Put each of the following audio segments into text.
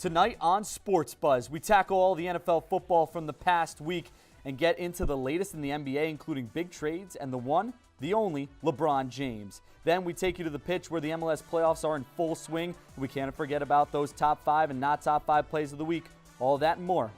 Tonight on SportsBuzz, we tackle all the NFL football from the past week and get into the latest in the NBA, including big trades and the one, the only, LeBron James. Then we take you to the pitch where the MLS playoffs are in full swing. We can't forget about those top 5 and not top 5 plays of the week. All that and more.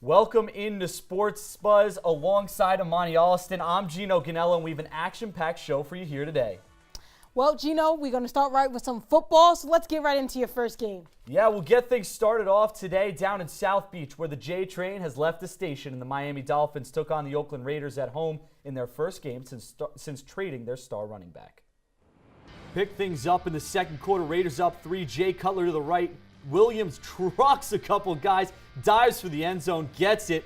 Welcome into SportsBuzz alongside Amani Alliston. I'm Gino Ganello, and we have an action-packed show for you here today. Well, Gino, we're going to start right with some football, so let's get right into your first game. Yeah, we'll get things started off today down in South Beach, where the J Train has left the station, and the Miami Dolphins took on the Oakland Raiders at home in their first game since trading their star running back. Pick things up in the second quarter. Raiders up 3. Jay Cutler to the right. Williams trucks a couple guys, dives for the end zone, gets it.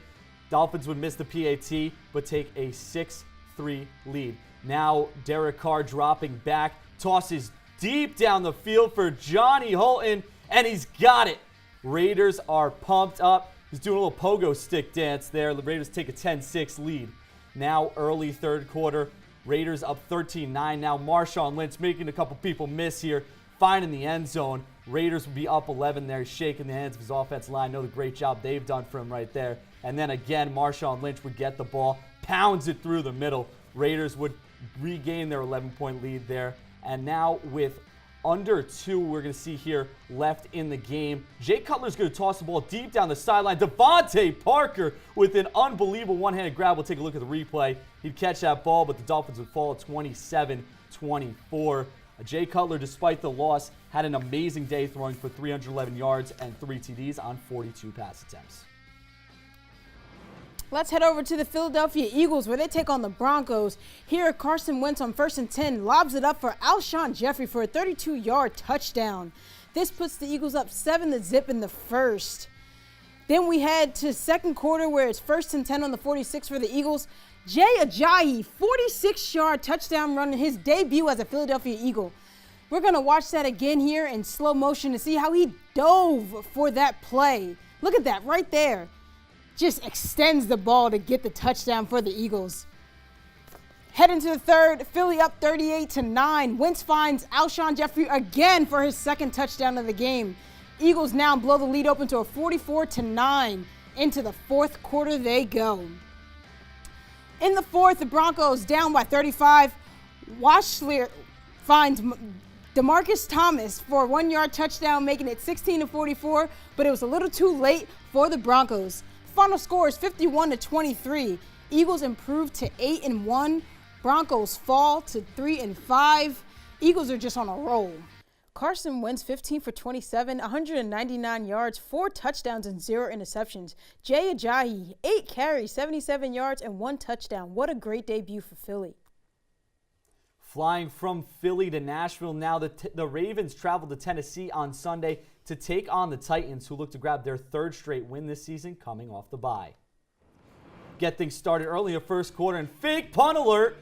Dolphins would miss the PAT, but take a 6-3 lead. Now Derek Carr dropping back, tosses deep down the field for Johnny Holton, and he's got it. Raiders are pumped up. He's doing a little pogo stick dance there. The Raiders take a 10-6 lead. Now early third quarter, Raiders up 13-9. Now Marshawn Lynch making a couple people miss here, finding the end zone. Raiders would be up 11 there, shaking the hands of his offensive line. Know the great job they've done for him right there. And then again, Marshawn Lynch would get the ball, pounds it through the middle. Raiders would regain their 11-point lead there. And now with under 2, we're going to see here left in the game. Jay Cutler's going to toss the ball deep down the sideline. Devontae Parker with an unbelievable one-handed grab. We'll take a look at the replay. He'd catch that ball, but the Dolphins would fall at 27-24. Jay Cutler, despite the loss, had an amazing day throwing for 311 yards and 3 TDs on 42 pass attempts. Let's head over to the Philadelphia Eagles, where they take on the Broncos. Here, Carson Wentz on 1st and 10 lobs it up for Alshon Jeffrey for a 32-yard touchdown. This puts the Eagles up 7-0 in the first. Then we head to second quarter, where it's 1st and 10 on the 46 for the Eagles. Jay Ajayi, 46-yard touchdown run in his debut as a Philadelphia Eagle. We're going to watch that again here in slow motion to see how he dove for that play. Look at that right there. Just extends the ball to get the touchdown for the Eagles. Heading to the third, Philly up 38-9. Wentz finds Alshon Jeffrey again for his second touchdown of the game. Eagles now blow the lead open to a 44-9. Into the fourth quarter they go. In the fourth, the Broncos down by 35. Washler finds DeMarcus Thomas for a 1-yard touchdown, making it 16-44, but it was a little too late for the Broncos. Final score is 51-23. Eagles improve to 8-1. Broncos fall to 3-5. Eagles are just on a roll. Carson Wentz 15 for 27, 199 yards, 4 touchdowns, and 0 interceptions. Jay Ajayi, 8 carries, 77 yards, and 1 touchdown. What a great debut for Philly. Flying from Philly to Nashville now, the Ravens travel to Tennessee on Sunday to take on the Titans, who look to grab their 3rd straight win this season coming off the bye. Get things started early in the first quarter, and fake punt alert.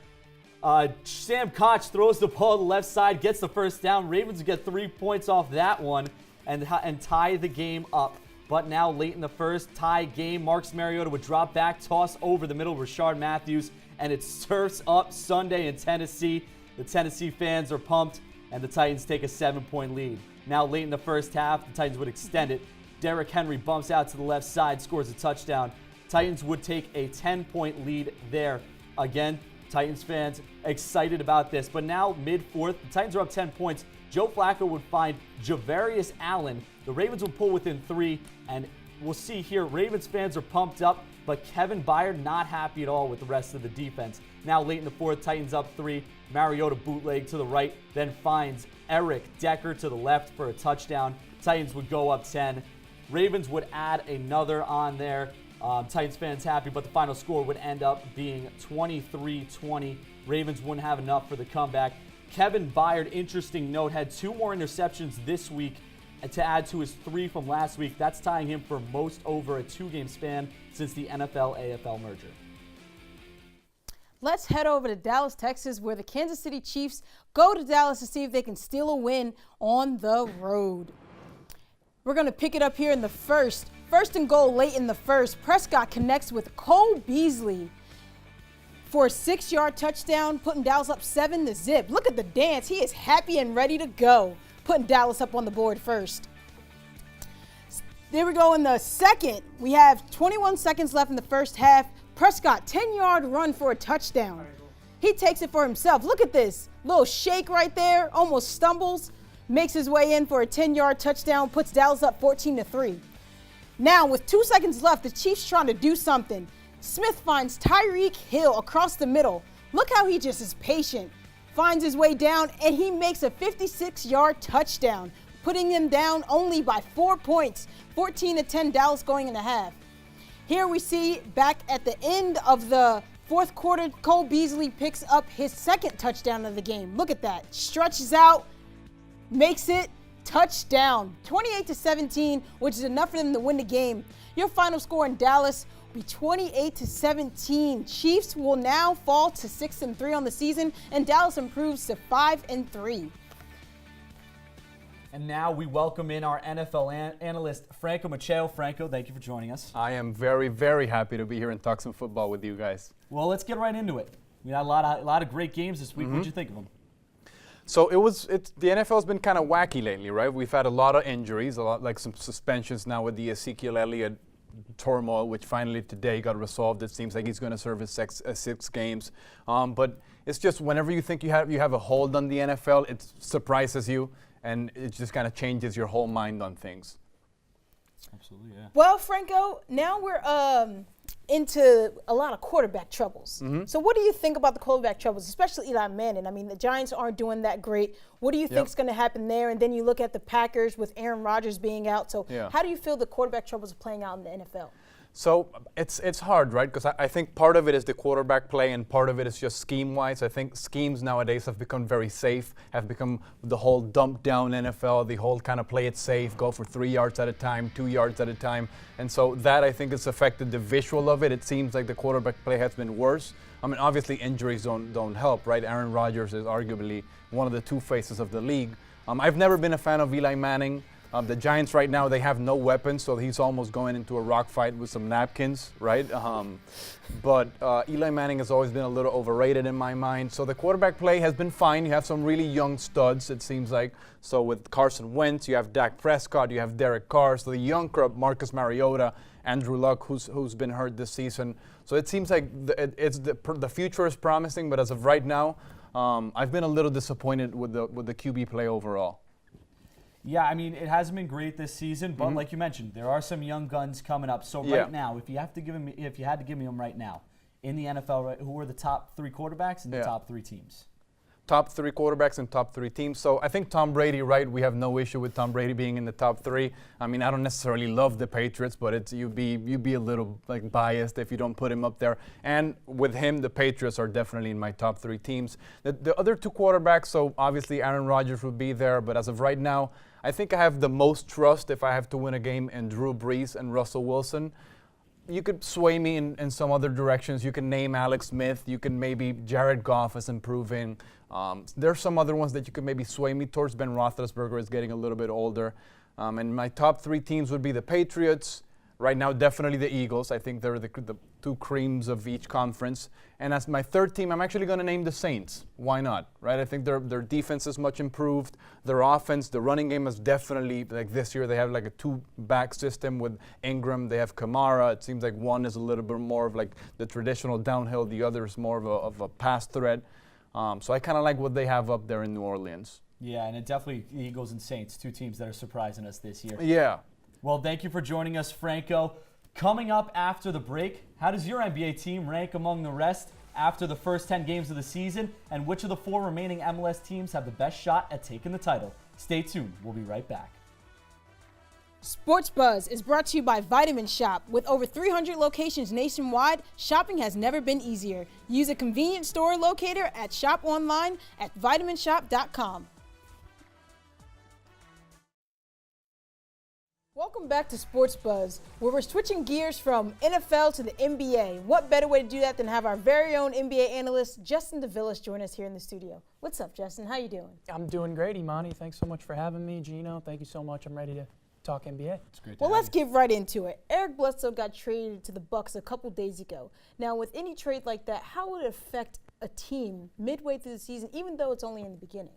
Sam Koch throws the ball to the left side, gets the first down. Ravens get 3 points off that one and tie the game up. But now late in the first, tie game. Marcus Mariota would drop back, toss over the middle, Rashard Matthews, and it surfs up Sunday in Tennessee. The Tennessee fans are pumped, and the Titans take a 7-point lead. Now late in the first half, the Titans would extend it. Derrick Henry bumps out to the left side, scores a touchdown. Titans would take a 10-point lead there. Again, Titans fans excited about this. But now mid-fourth, the Titans are up 10 points. Joe Flacco would find Javarius Allen. The Ravens would pull within 3, and we'll see here, Ravens fans are pumped up, but Kevin Byard not happy at all with the rest of the defense. Now late in the fourth, Titans up 3. Mariota bootleg to the right, then finds Eric Decker to the left for a touchdown. Titans would go up 10. Ravens would add another on there. Titans fans happy, but the final score would end up being 23-20. Ravens wouldn't have enough for the comeback. Kevin Byard, interesting note, had 2 more interceptions this week to add to his 3 from last week. That's tying him for most over a 2-game span since the NFL-AFL merger. Let's head over to Dallas, Texas, where the Kansas City Chiefs go to Dallas to see if they can steal a win on the road. We're going to pick it up here in the first. First and goal late in the first. Prescott connects with Cole Beasley for a 6-yard touchdown, putting Dallas up 7-0. Look at the dance. He is happy and ready to go, putting Dallas up on the board first. There we go in the second. We have 21 seconds left in the first half. Prescott, 10-yard run for a touchdown. He takes it for himself. Look at this. Little shake right there, almost stumbles, makes his way in for a 10-yard touchdown, puts Dallas up 14-3. Now, with 2 seconds left, the Chiefs trying to do something. Smith finds Tyreek Hill across the middle. Look how he just is patient. Finds his way down, and he makes a 56-yard touchdown, putting him down only by 4 points. 14-10 Dallas going into half. Here we see back at the end of the fourth quarter, Cole Beasley picks up his second touchdown of the game. Look at that. Stretches out, makes it, touchdown. 28-17, which is enough for them to win the game. Your final score in Dallas will be 28-17. Chiefs will now fall to 6-3 on the season, and Dallas improves to 5-3. And now we welcome in our NFL analyst, Franco Macheo. Franco, thank you for joining us. I am very, very happy to be here and talk some football with you guys. Well, let's get right into it. We had a lot of great games this week. What did you think of them? So the NFL's been kind of wacky lately, right? We've had a lot of injuries, a lot like some suspensions now with the Ezekiel Elliott turmoil, which finally today got resolved. It seems like he's going to serve his 6 games. But it's just whenever you think you have a hold on the NFL, it surprises you. And it just kind of changes your whole mind on things. Absolutely, yeah. Well, Franco, now we're into a lot of quarterback troubles. So what do you think about the quarterback troubles, especially Eli Manning? I mean, the Giants aren't doing that great. What do you think is going to happen there? And then you look at the Packers with Aaron Rodgers being out. So how do you feel the quarterback troubles are playing out in the NFL? So it's hard, right? Because I think part of it is the quarterback play and part of it is just scheme-wise. I think schemes nowadays have become very safe, have become the whole dump-down NFL, the whole kind of play it safe, go for 3 yards at a time, 2 yards at a time. And so that, I think, has affected the visual of it. It seems like the quarterback play has been worse. I mean, obviously, injuries don't help, right? Aaron Rodgers is arguably one of the two faces of the league. I've never been a fan of Eli Manning. The Giants right now, they have no weapons, so he's almost going into a rock fight with some napkins, right? But Eli Manning has always been a little overrated in my mind. So the quarterback play has been fine. You have some really young studs, it seems like. So with Carson Wentz, you have Dak Prescott, you have Derek Carr. So the young crop, Marcus Mariota, Andrew Luck, who's been hurt this season. So it seems like the future is promising, but as of right now, I've been a little disappointed with the QB play overall. Yeah, I mean, it hasn't been great this season, but like you mentioned, there are some young guns coming up. So right now, if you had to give me them right now in the NFL, right, who are the top 3 quarterbacks and the top 3 teams? Top 3 quarterbacks and top 3 teams. So I think Tom Brady, right? We have no issue with Tom Brady being in the top 3. I mean, I don't necessarily love the Patriots, but you'd be a little like biased if you don't put him up there. And with him, the Patriots are definitely in my top 3 teams. The other 2 quarterbacks, so obviously Aaron Rodgers would be there, but as of right now, I think I have the most trust if I have to win a game in Drew Brees and Russell Wilson. You could sway me in some other directions. You can name Alex Smith. You can maybe Jared Goff is improving. There's some other ones that you could maybe sway me towards. Ben Roethlisberger is getting a little bit older. And my top 3 teams would be the Patriots. Right now, definitely the Eagles. I think they're the 2 creams of each conference. And as my 3rd team, I'm actually going to name the Saints. Why not, right? I think their defense is much improved. Their offense, the running game is definitely, like this year, they have like a 2-back system with Ingram. They have Kamara. It seems like one is a little bit more of like the traditional downhill. The other is more of a pass threat. So I kind of like what they have up there in New Orleans. Yeah, and it definitely the Eagles and Saints, 2 teams that are surprising us this year. Yeah. Well, thank you for joining us, Franco. Coming up after the break, how does your NBA team rank among the rest after the first 10 games of the season? And which of the 4 remaining MLS teams have the best shot at taking the title? Stay tuned. We'll be right back. SportsBuzz is brought to you by Vitamin Shop. With over 300 locations nationwide, shopping has never been easier. Use a convenient store locator at shop online at vitaminshop.com. Welcome back to Sports Buzz, where we're switching gears from NFL to the NBA. What better way to do that than have our very own NBA analyst, Justin DeVillis, join us here in the studio. What's up, Justin? How you doing? I'm doing great, Imani. Thanks so much for having me. Gino, thank you so much. I'm ready to talk NBA. It's great to Well, have let's get right into it. Eric Bledsoe got traded to the Bucks a couple days ago. Now, with any trade like that, how would it affect a team midway through the season, even though it's only in the beginning?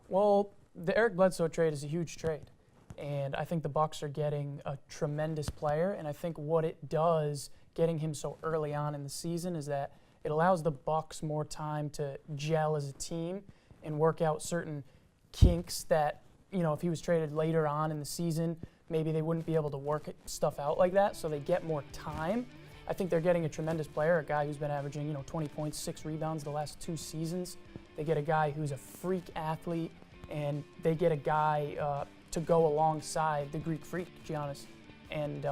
Well, the Eric Bledsoe trade is a huge trade. And I think the Bucks are getting a tremendous player. And I think what it does, getting him so early on in the season, is that it allows the Bucks more time to gel as a team and work out certain kinks that, you know, if he was traded later on in the season, maybe they wouldn't be able to work stuff out like that. So they get more time. I think they're getting a tremendous player, a guy who's been averaging, 20 points, 6 rebounds the last 2 seasons. They get a guy who's a freak athlete, and they get a guy to go alongside the Greek freak, Giannis. And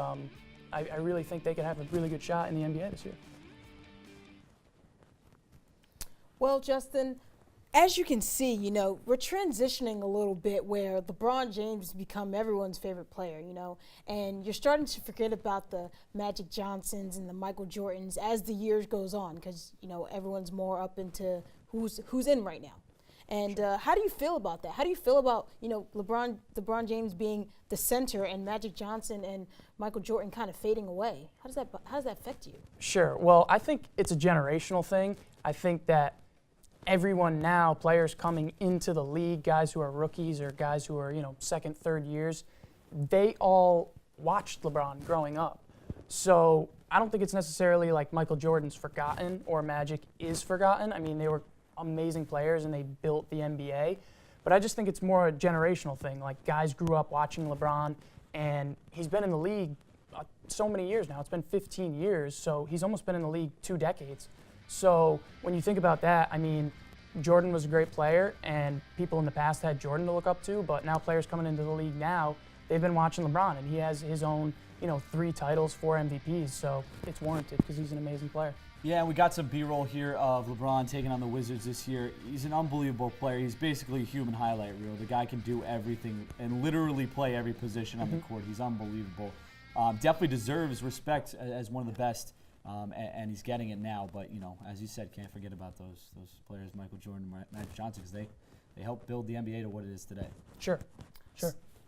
I really think they could have a really good shot in the NBA this year. Well, Justin, as you can see, we're transitioning a little bit where LeBron James has become everyone's favorite player, and you're starting to forget about the Magic Johnsons and the Michael Jordans as the years goes on because, everyone's more up into who's in right now. And how do you feel about that? How do you feel about, LeBron James being the center and Magic Johnson and Michael Jordan kind of fading away? How does that affect you? Sure. Well, I think it's a generational thing. I think that everyone now, players coming into the league, guys who are rookies or guys who are, second, third years, they all watched LeBron growing up. So I don't think it's necessarily like Michael Jordan's forgotten or Magic is forgotten. I mean, they were amazing players and they built the NBA. But I just think it's more a generational thing. Like, guys grew up watching LeBron, and he's been in the league so many years now. It's been 15 years, so he's almost been in the league 2 decades. So when you think about that, I mean, Jordan was a great player, and people in the past had Jordan to look up to, but now players coming into the league now, they've been watching LeBron, and he has his own, 3 titles, 4 MVPs, so it's warranted because he's an amazing player. Yeah, and we got some B-roll here of LeBron taking on the Wizards this year. He's an unbelievable player. He's basically a human highlight reel. The guy can do everything and literally play every position on the court. He's unbelievable. Definitely deserves respect as one of the best, and he's getting it now. But, as you said, can't forget about those players, Michael Jordan and Magic Johnson, because they helped build the NBA to what it is today. Sure.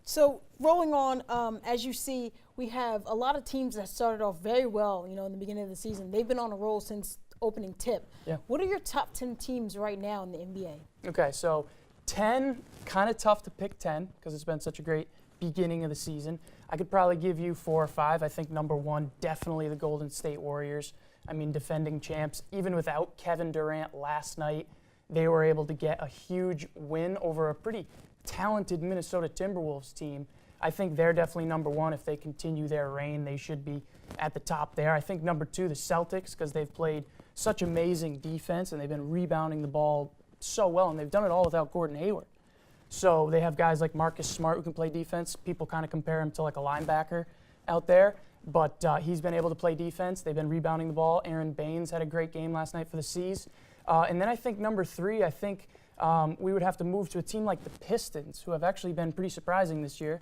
So rolling on, as you see, we have a lot of teams that started off very well, in the beginning of the season. They've been on a roll since opening tip. Yeah. What are your top 10 teams right now in the NBA? Okay, so 10, kind of tough to pick 10 because it's been such a great beginning of the season. I could probably give you 4 or 5. I think number 1, definitely the Golden State Warriors. I mean, defending champs. Even without Kevin Durant last night, they were able to get a huge win over a pretty talented Minnesota Timberwolves team. I think they're definitely number 1. If they continue their reign, they should be at the top there. I think number 2, the Celtics, because they've played such amazing defense and they've been rebounding the ball so well, and they've done it all without Gordon Hayward. So they have guys like Marcus Smart who can play defense. People kind of compare him to like a linebacker out there, but he's been able to play defense. They've been rebounding the ball. Aaron Baines had a great game last night for the C's. And then I think number 3, we would have to move to a team like the Pistons, who have actually been pretty surprising this year.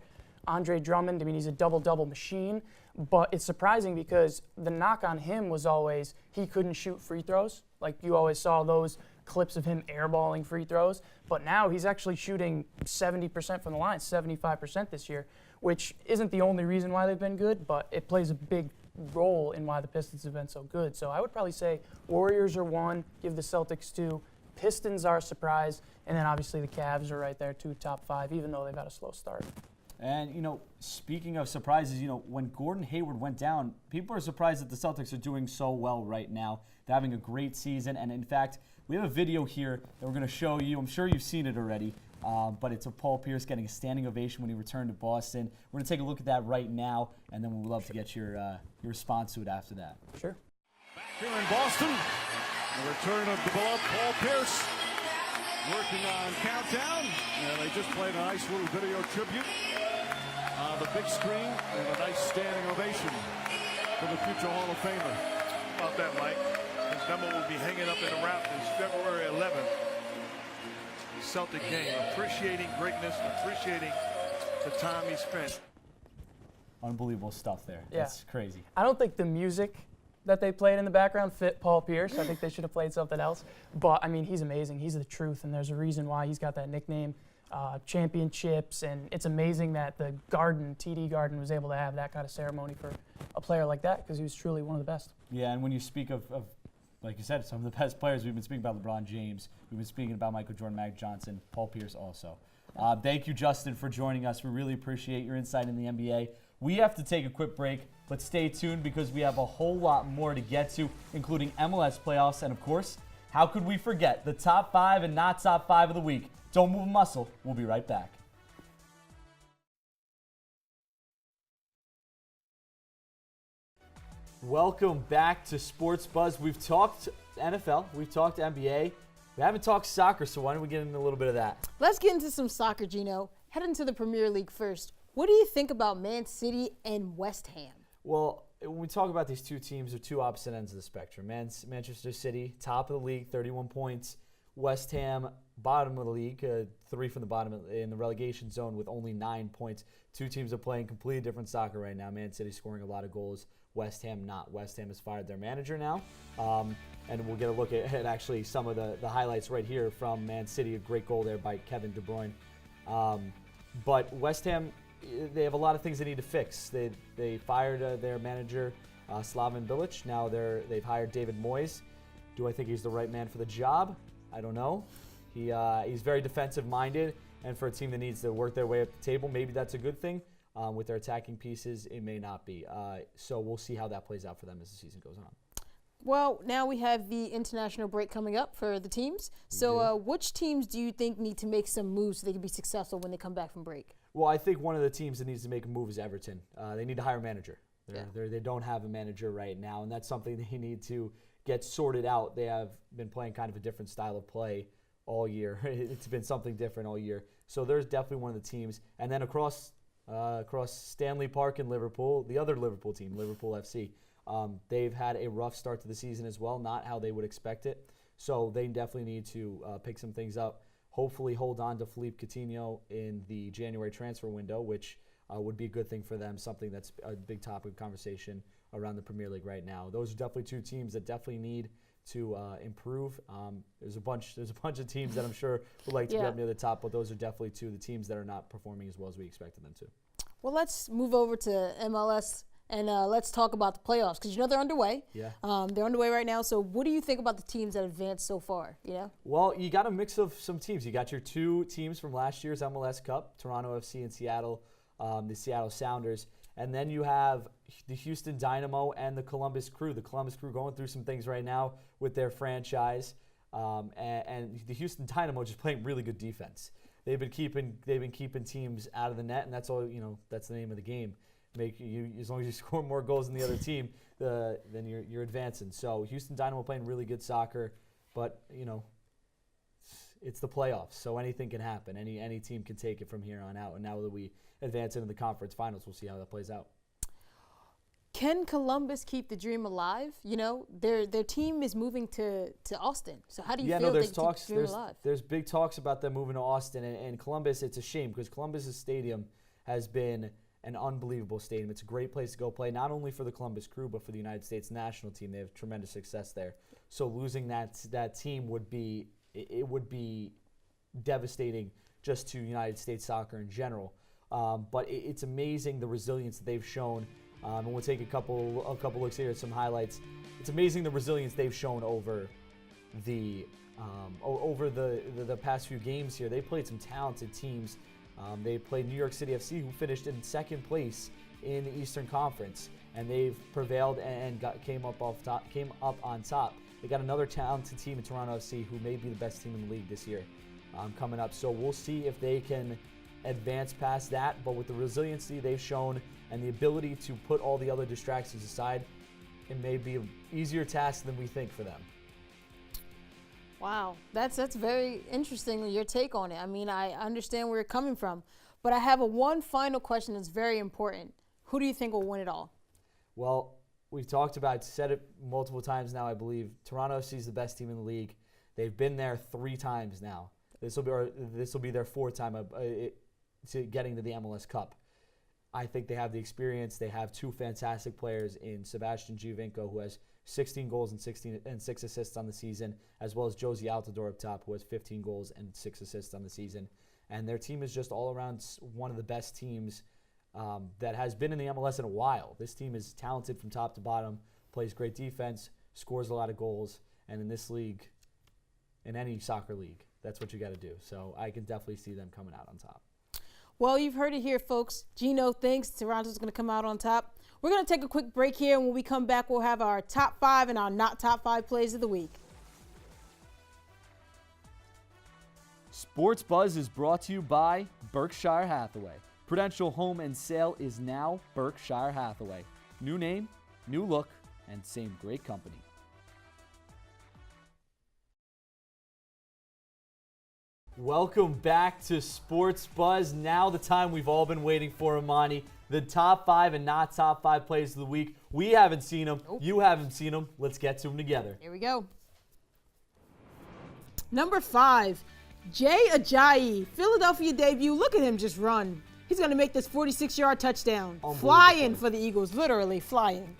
Andre Drummond, I mean, he's a double-double machine, but it's surprising because the knock on him was always he couldn't shoot free throws. Like, you always saw those clips of him airballing free throws, but now he's actually shooting 70% from the line, 75% this year, which isn't the only reason why they've been good, but it plays a big role in why the Pistons have been so good. So I would probably say Warriors are 1, give the Celtics 2, Pistons are a surprise, and then obviously the Cavs are right there too, top 5, even though they've had a slow start. And, speaking of surprises, when Gordon Hayward went down, people are surprised that the Celtics are doing so well right now. They're having a great season. And, in fact, we have a video here that we're going to show you. I'm sure you've seen it already. But it's of Paul Pierce getting a standing ovation when he returned to Boston. We're going to take a look at that right now, and then we'd love to get your response to it after that. Sure. Back here in Boston, the return of the beloved Paul Pierce. Working on countdown, and they just played a nice little video tribute on the big screen, and a nice standing ovation for the future Hall of Famer. How about that, Mike? His number will be hanging up in the Rafters February 11th. Celtic game, appreciating greatness, appreciating the time he spent. unbelievable stuff there. Yeah. That's crazy. I don't think the music that they played in the background fit Paul Pierce. I think they should have played something else. But, I mean, he's amazing. He's the truth, and there's a reason why he's got that nickname, championships, and it's amazing that the Garden, TD Garden, was able to have that kind of ceremony for a player like that because he was truly one of the best. Yeah, and when you speak of, like you said, some of the best players, we've been speaking about LeBron James, we've been speaking about Michael Jordan, Magic Johnson, Paul Pierce also. Thank you, Justin, for joining us. We really appreciate your insight in the NBA. We have to take a quick break, but stay tuned because we have a whole lot more to get to, including MLS playoffs, and of course, how could we forget the top 5 and not top 5 of the week? Don't move a muscle. We'll be right back. Welcome back to Sports Buzz. We've talked NFL, we've talked NBA. We haven't talked soccer, so why don't we get into a little bit of that? Let's get into some soccer, Gino. Head into the Premier League first. What do you think about Man City and West Ham? Well, when we talk about these two teams, they're two opposite ends of the spectrum. Manchester City, top of the league, 31 points. West Ham, bottom of the league, 3 from the bottom in the relegation zone with only 9 points. Two teams are playing completely different soccer right now. Man City scoring a lot of goals. West Ham not. West Ham has fired their manager now. And we'll get a look at actually some of the highlights right here from Man City. A great goal there by Kevin De Bruyne. But West Ham, they have a lot of things they need to fix. They fired their manager, Slaven Bilic. Now they've hired David Moyes. Do I think he's the right man for the job? I don't know. He's very defensive-minded, and for a team that needs to work their way up the table, maybe that's a good thing. With their attacking pieces, it may not be. So we'll see how that plays out for them as the season goes on. Well, now we have the international break coming up for the teams. So which teams do you think need to make some moves so they can be successful when they come back from break? Well, I think one of the teams that needs to make a move is Everton. They need to hire a manager. They don't have a manager right now, and that's something they need to get sorted out. They have been playing kind of a different style of play all year. It's been something different all year. So there's definitely one of the teams. And then across Stanley Park in Liverpool, the other Liverpool team, Liverpool FC, they've had a rough start to the season as well, not how they would expect it. So they definitely need to pick some things up. Hopefully hold on to Philippe Coutinho in the January transfer window, which would be a good thing for them, something that's a big topic of conversation around the Premier League right now. Those are definitely two teams that definitely need to improve. There's a bunch of teams that I'm sure would like to get up near the top, but those are definitely two of the teams that are not performing as well as we expected them to. Well, let's move over to MLS and let's talk about the playoffs because they're underway. Yeah. They're underway right now. So what do you think about the teams that advanced so far? Well, you got a mix of some teams. You got your two teams from last year's MLS Cup, Toronto FC and Seattle, the Seattle Sounders. And then you have the Houston Dynamo and the Columbus Crew. The Columbus Crew going through some things right now with their franchise. And the Houston Dynamo just playing really good defense. They've been keeping teams out of the net, and that's all. That's the name of the game. As long as you score more goals than the other team, then you're advancing. So Houston Dynamo playing really good soccer, but it's the playoffs, so anything can happen. Any team can take it from here on out. And now that we advance into the conference finals, we'll see how that plays out. Can Columbus keep the dream alive? Their team is moving to Austin. So how do you feel they keep the dream alive? There's big talks about them moving to Austin, and Columbus. It's a shame because Columbus's stadium has been an unbelievable stadium. It's a great place to go play, not only for the Columbus Crew, but for the United States national team. They have tremendous success there. So losing that team would be devastating just to United States soccer in general. But it's amazing the resilience that they've shown. And we'll take a couple looks here at some highlights. It's amazing the resilience they've shown over the past few games here. They played some talented teams. They played New York City FC, who finished in second place in the Eastern Conference, and they've prevailed and came up on top. They got another talented team in Toronto FC, who may be the best team in the league this year, coming up. So we'll see if they can advance past that. But with the resiliency they've shown and the ability to put all the other distractions aside, it may be an easier task than we think for them. Wow, that's very interesting, your take on it. I mean, I understand where you're coming from, but I have one final question that's very important. Who do you think will win it all? Well, we've said it multiple times now, I believe. Toronto FC is the best team in the league. They've been there 3 times now. This will be their 4th time to getting to the MLS Cup. I think they have the experience. They have two fantastic players in Sebastian Giovinco, who has 16 goals and 6 assists on the season, as well as Josie Altidore up top, who has 15 goals and 6 assists on the season. And their team is just all around one of the best teams that has been in the MLS in a while. This team is talented from top to bottom, plays great defense, scores a lot of goals, and in this league, in any soccer league, that's what you got to do. So I can definitely see them coming out on top. Well, you've heard it here, folks. Gino thinks Toronto's going to come out on top. We're going to take a quick break here, and when we come back, we'll have our top 5 and our not top 5 plays of the week. Sports Buzz is brought to you by Berkshire Hathaway. Prudential Home and Sale is now Berkshire Hathaway. New name, new look, and same great company. Welcome back to Sports Buzz. Now the time we've all been waiting for, Imani. The top 5 and not top 5 plays of the week. We haven't seen them. Nope. You haven't seen them. Let's get to them together. Here we go. Number 5, Jay Ajayi. Philadelphia debut. Look at him just run. He's going to make this 46-yard touchdown. Flying for the Eagles, literally flying.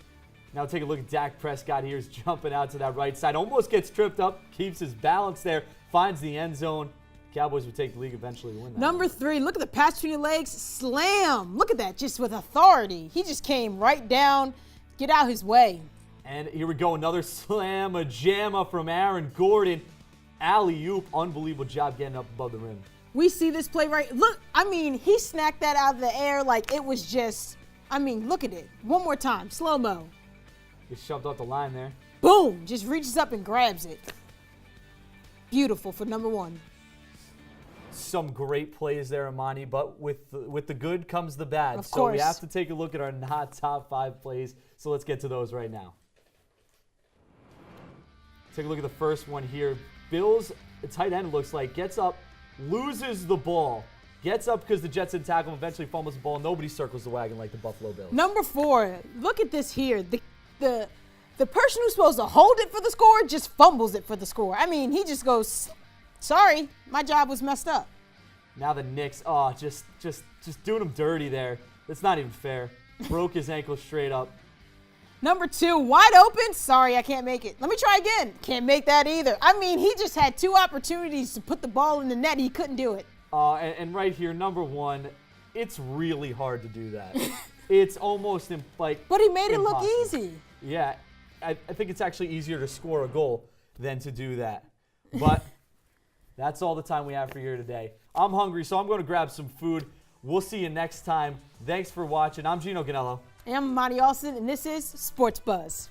Now take a look at Dak Prescott here. He's jumping out to that right side. Almost gets tripped up. Keeps his balance there. Finds the end zone. Cowboys would take the league eventually to win that. Number 3, look at the pass between your legs. Slam. Look at that, just with authority. He just came right down. Get out his way. And here we go. Another slam, a jamma from Aaron Gordon. Alley-oop. Unbelievable job getting up above the rim. We see this play right. Look, I mean, he snacked that out of the air like it was just, I mean, look at it. One more time, slow-mo. He shoved off the line there. Boom, just reaches up and grabs it. Beautiful for number 1. Some great plays there, Imani, but with the good comes the bad. Of so course. we have to take a look at our not top 5 plays. So let's get to those right now. Take a look at the first one here. Bills, the tight end looks like, gets up, loses the ball. Gets up because the Jets didn't tackle him, eventually fumbles the ball. Nobody circles the wagon like the Buffalo Bills. Number 4, look at this here. The person who's supposed to hold it for the score just fumbles it for the score. I mean, he just goes, sorry, my job was messed up. Now the Knicks, just doing him dirty there. That's not even fair. Broke his ankle straight up. Number 2, wide open. Sorry, I can't make it. Let me try again. Can't make that either. I mean, he just had 2 opportunities to put the ball in the net. He couldn't do it. And right here, number 1, it's really hard to do that. It's almost like But he made it impossible. look easy. Yeah, I think it's actually easier to score a goal than to do that. But that's all the time we have for you today. I'm hungry, so I'm going to grab some food. We'll see you next time. Thanks for watching. I'm Gino Ganello. And I'm Monty Austin, and this is Sports Buzz.